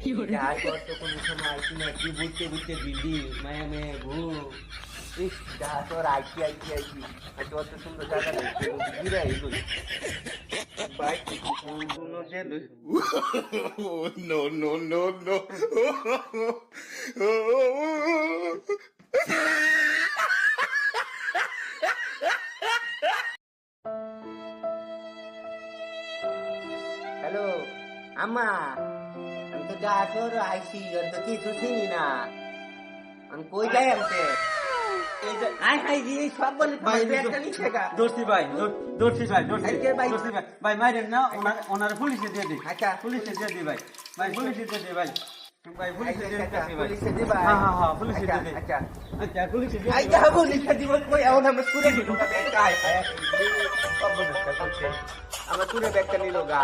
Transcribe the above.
যা তোর তো কোনো সময় আইসি না, কি বুঝতে বুঝতে দিদি মায়া মেয়ে ঘু ইস যা তোর আইসি আর তোর তো সুন্দর জায়গা দেখতে গিরা এইগুলো বাইক কোনো যে No, no, no, no. Hello আম্মা, আমি তো যা তোর আইসি তো কিছু চিনি না, আমি কই যাই আমাকে আই হাই জি সব বলে একটা নিচে গা দর্শি ভাই দর্শি ভাই আজকে ভাই দর্শি ভাই ভাই মাইরেন না ওনার পুলিশে দিয়ে দিই আচ্ছা পুলিশে দিয়ে দিই ভাই ভাই পুলিশে দিয়ে দিই ভাই ভাই পুলিশে দিয়ে দিই ভাই পুলিশে দিবা হ্যাঁ পুলিশে দিয়ে দিই আচ্ছা আচ্ছা পুলিশে দিয়ে আই যা পুলিশে দিব কই এখন আমরা স্কুলে ঢুকবো না ব্যাগ আই সব বন্ধ করছে আমার পুরো ব্যাগটা নিল গা